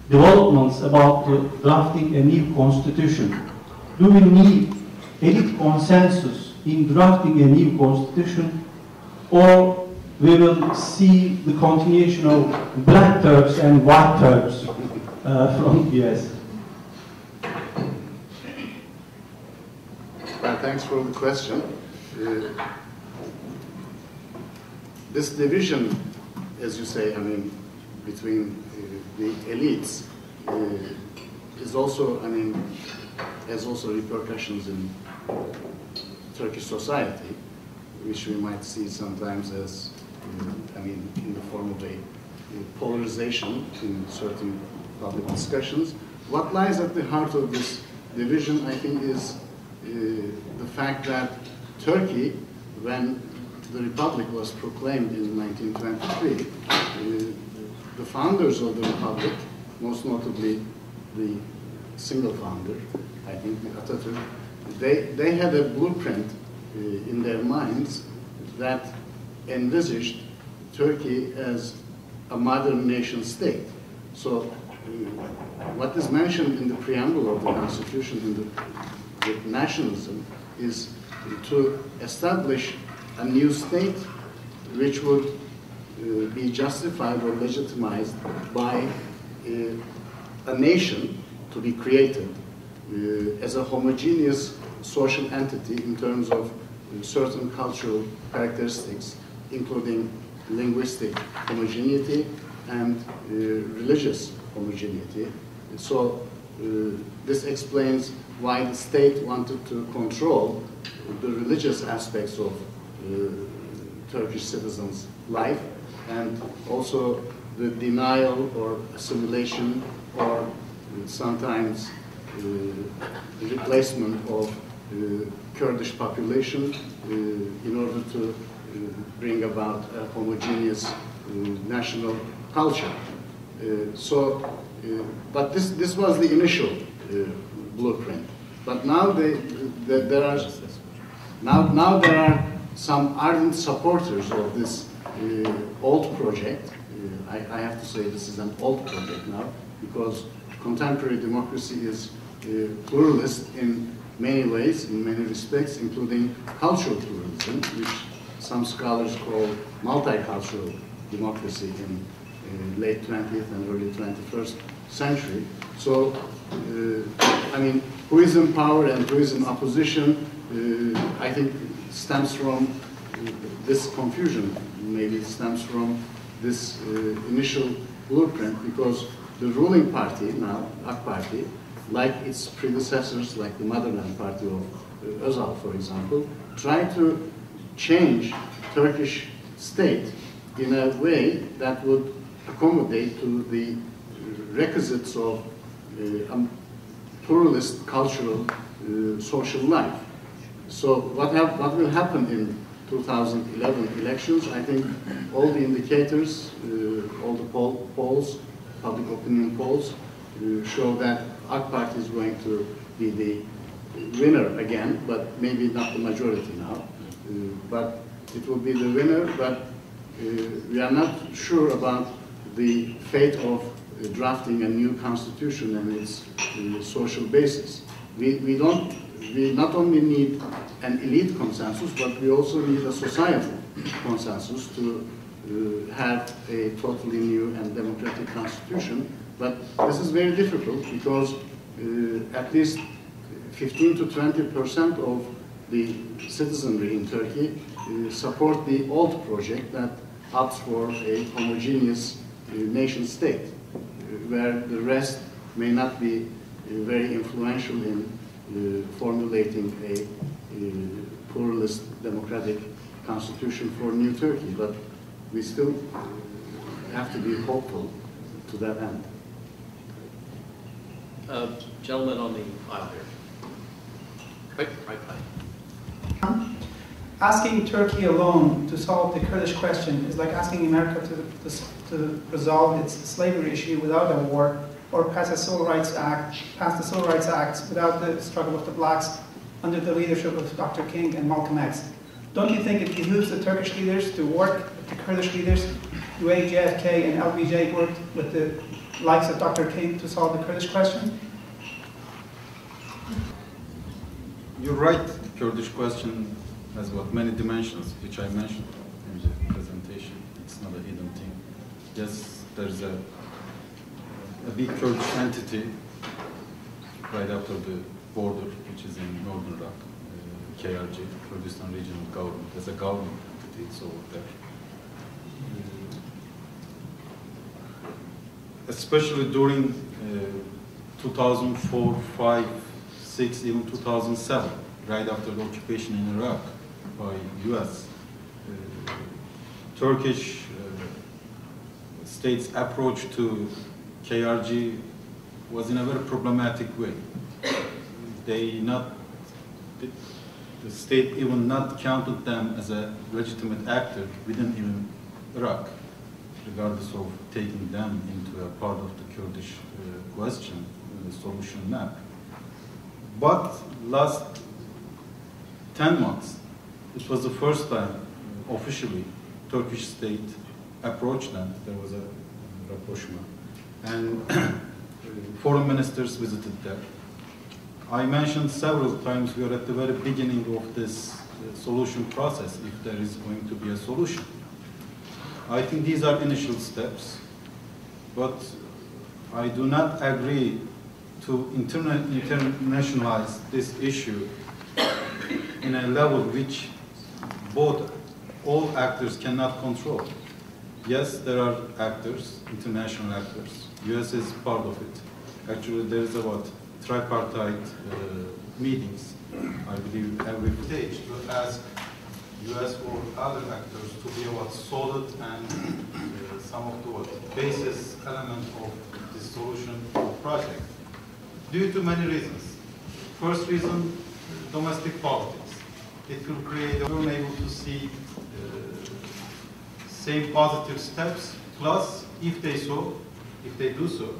developments about drafting a new constitution. Do we need elite consensus in drafting a new constitution, or we will see the continuation of black Turks and white Turks from the US? Well, thanks for the question. This division, as you say, I mean, between the elites is also, I mean, has also repercussions in Turkish society, which we might see sometimes as, I mean, in the form of a polarization in certain public discussions. What lies at the heart of this division, I think, is the fact that Turkey, when the Republic was proclaimed in 1923, the founders of the Republic, most notably the single founder, I think Atatürk, they had a blueprint in their minds that envisaged Turkey as a modern nation state. So what is mentioned in the preamble of the Constitution with nationalism is to establish a new state which would be justified or legitimized by a nation to be created as a homogeneous social entity in terms of certain cultural characteristics, including linguistic homogeneity and religious homogeneity. So this explains why the state wanted to control the religious aspects of Turkish citizens' life, and also the denial or assimilation or sometimes replacement of Kurdish population in order to bring about a homogeneous national culture. But this was the initial blueprint. But now there are some ardent supporters of this old project. I have to say this is an old project now, because contemporary democracy is pluralist in many ways, in many respects, including cultural pluralism, which some scholars call multicultural democracy in late 20th and early 21st century. So, I mean, who is in power and who is in opposition, I think stems from this confusion. Maybe it stems from this initial blueprint, because the ruling party now, AK Party, like its predecessors, like the motherland party of Özal, for example, tried to change Turkish state in a way that would accommodate to the requisites of a pluralist cultural social life. So what will happen in 2011 elections? I think all the indicators, all the polls, public opinion polls, show that AK Party is going to be the winner again, but maybe not the majority now. But it will be the winner, but we are not sure about the fate of drafting a new constitution and its social basis. We not only need an elite consensus, but we also need a societal consensus to have a totally new and democratic constitution. But this is very difficult because at least 15 to 20% of the citizenry in Turkey support the old project that opts for a homogeneous nation state, where the rest may not be very influential in formulating a pluralist democratic constitution for New Turkey. But we still have to be hopeful to that end. Gentleman on the aisle here. Right behind. Asking Turkey alone to solve the Kurdish question is like asking America to resolve its slavery issue without a war, or pass the Civil Rights Acts without the struggle of the blacks under the leadership of Dr. King and Malcolm X. Don't you think it behooves the Turkish leaders to work with the Kurdish leaders the way JFK and LBJ worked with the likes of Dr. King to solve the Kurdish question? You're right, the Kurdish question has many dimensions, which I mentioned in the presentation. It's not a hidden thing. Yes, there's a big Kurdish entity right after the border, which is in northern Iraq, KRG, Kurdistan Regional Government. There's a government entity, it's over there. Especially during 2004, 5, 6, even 2007, right after the occupation in Iraq by US, Turkish state's approach to KRG was in a very problematic way. The state even not counted them as a legitimate actor within even Iraq, regardless of taking them into a part of the Kurdish question, the solution map. But last 10 months, it was the first time officially Turkish state approached them. There was a rapprochement. And foreign ministers visited there. I mentioned several times we are at the very beginning of this solution process, if there is going to be a solution. I think these are initial steps, but I do not agree to internationalize this issue in a level which all actors cannot control. Yes, there are actors, international actors. US is part of it. Actually, there is tripartite meetings, I believe, every stage to ask US or other actors to be solid and some of the basis element of this solution project, due to many reasons. First reason, domestic politics. It will create, we're able to see same positive steps, plus if they do so,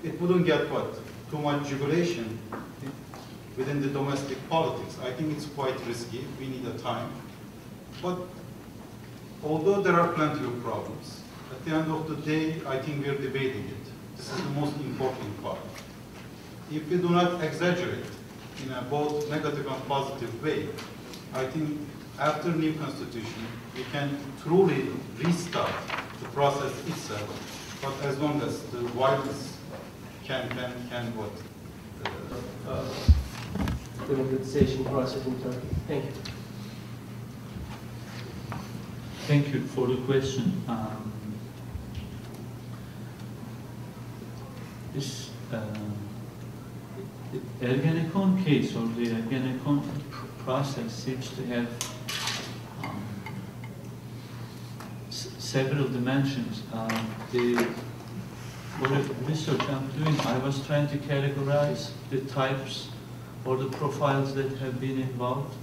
it wouldn't get too much jubilation within the domestic politics. I think it's quite risky. We need a time. But although there are plenty of problems, at the end of the day, I think we're debating it. This is the most important part. If we do not exaggerate in a both negative and positive way, I think after new constitution, we can truly restart the process itself, but as long as the violence can democratization process in Turkey. Thank you. Thank you for the question. This the Ergenekon case or the Ergenekon process seems to have several dimensions. For the research I'm doing, I was trying to categorize the types or the profiles that have been involved.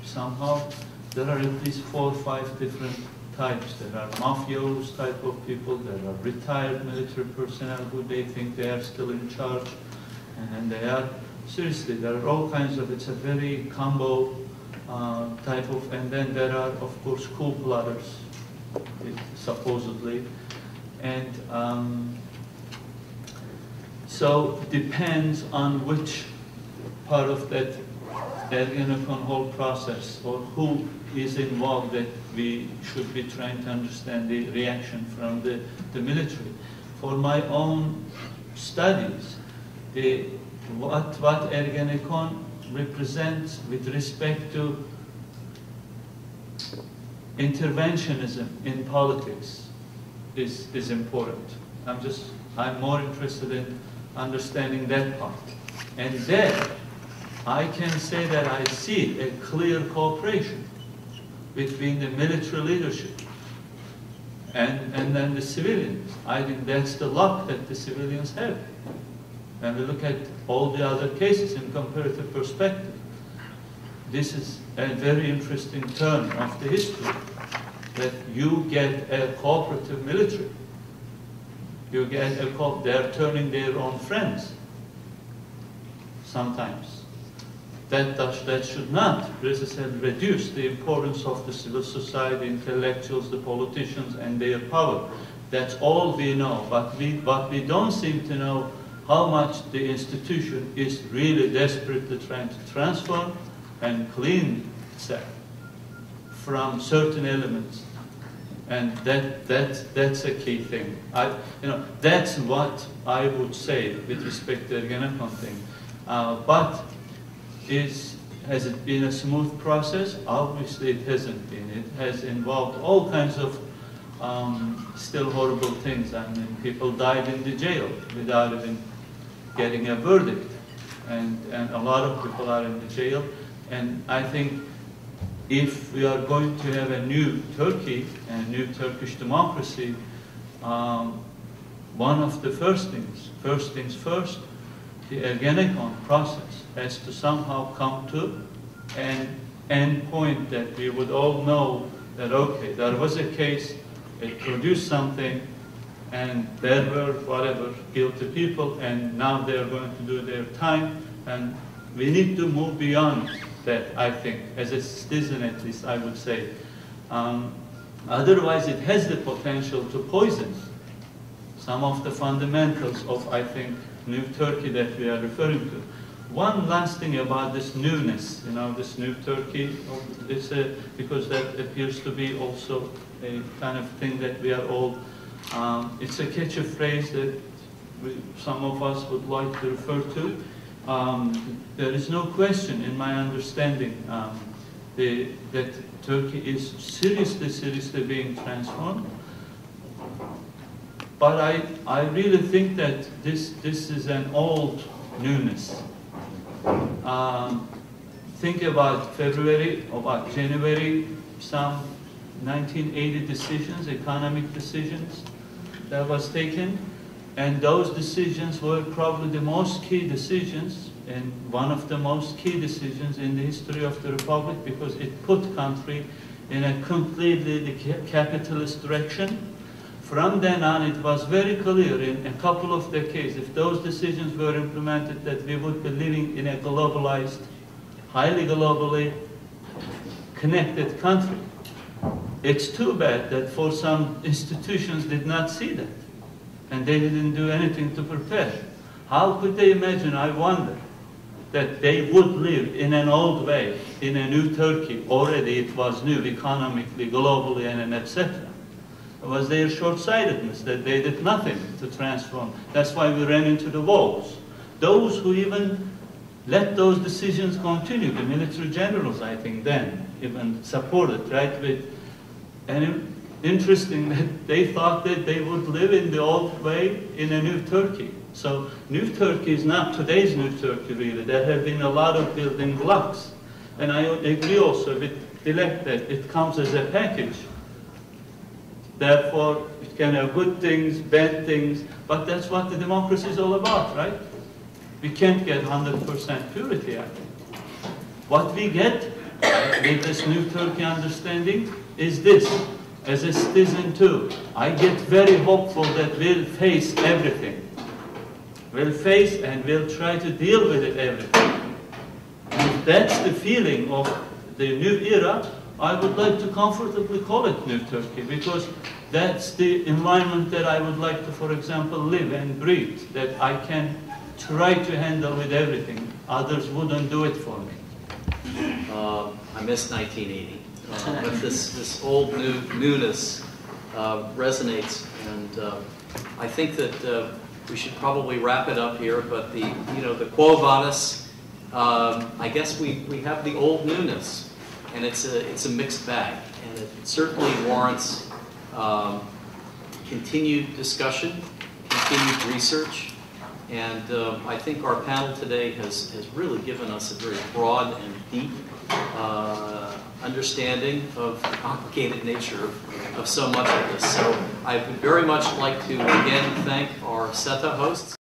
Somehow, there are at least 4 or 5 different types. There are mafios type of people, there are retired military personnel who they think they are still in charge, and then they are, seriously, there are all kinds of, it's a very combo type of, and then there are, of course, coup plotters, supposedly, and so depends on which part of that Ergenekon whole process or who is involved that we should be trying to understand the reaction from the military. For my own studies, what Ergenekon represents with respect to interventionism in politics is important. I'm more interested in understanding that part. And there, I can say that I see a clear cooperation between the military leadership and then the civilians. I think that's the luck that the civilians have. When we look at all the other cases in comparative perspective, this is a very interesting turn of the history, that you get a cooperative military. You get they're turning their own friends sometimes. that should not necessarily reduce the importance of the civil society, intellectuals, the politicians, and their power. That's all we know. But what we don't seem to know how much the institution is really desperately trying to transform and clean itself from certain elements. And that's a key thing. That's what I would say with respect to the Ergenekon thing. But has it been a smooth process? Obviously it hasn't been. It has involved all kinds of still horrible things. I mean, people died in the jail without even getting a verdict. And a lot of people are in the jail. And I think if we are going to have a new Turkey, a new Turkish democracy, one of the first things first, the Ergenekon process has to somehow come to an end point that we would all know that, okay, there was a case, it produced something, and there were whatever guilty people, and now they're going to do their time, and we need to move beyond that, I think, as a citizen at least, I would say. Otherwise, it has the potential to poison some of the fundamentals of, I think, new Turkey that we are referring to. One last thing about this newness, this new Turkey, because that appears to be also a kind of thing that we are all, it's a catchy phrase that some of us would like to refer to. There is no question in my understanding that Turkey is seriously being transformed. But I really think that this is an old newness. Think about February, about January, some 1980 decisions, economic decisions that was taken. And those decisions were probably the most key decisions, and one of the most key decisions in the history of the Republic, because it put country in a completely capitalist direction. From then on, it was very clear in a couple of decades, if those decisions were implemented, that we would be living in a globalized, highly globally connected country. It's too bad that for some institutions did not see that, and they didn't do anything to prepare. How could they imagine, I wonder, that they would live in an old way, in a new Turkey? Already it was new economically, globally, and etc. It was their short-sightedness that they did nothing to transform. That's why we ran into the walls. Those who even let those decisions continue, the military generals, I think, then even supported, right? And interesting that they thought that they would live in the old way in a new Turkey. So new Turkey is not today's new Turkey, really. There have been a lot of building blocks. And I agree also with Dilek that it comes as a package. Therefore, it can have good things, bad things, but that's what the democracy is all about, right? We can't get 100% purity, I think. What we get with this new Turkey understanding is this. As a citizen too, I get very hopeful that we'll face everything. We'll face and we'll try to deal with it everything. And if that's the feeling of the new era, I would like to comfortably call it New Turkey, because that's the environment that I would like to, for example, live and breathe, that I can try to handle with everything. Others wouldn't do it for me. I miss 1980. But this old newness resonates, and I think that we should probably wrap it up here. But the quo vadis, I guess we have the old newness, and it's a mixed bag, and it certainly warrants continued discussion, continued research, and I think our panel today has really given us a very broad and deep understanding of the complicated nature of so much of this. So I would very much like to again thank our SETA hosts.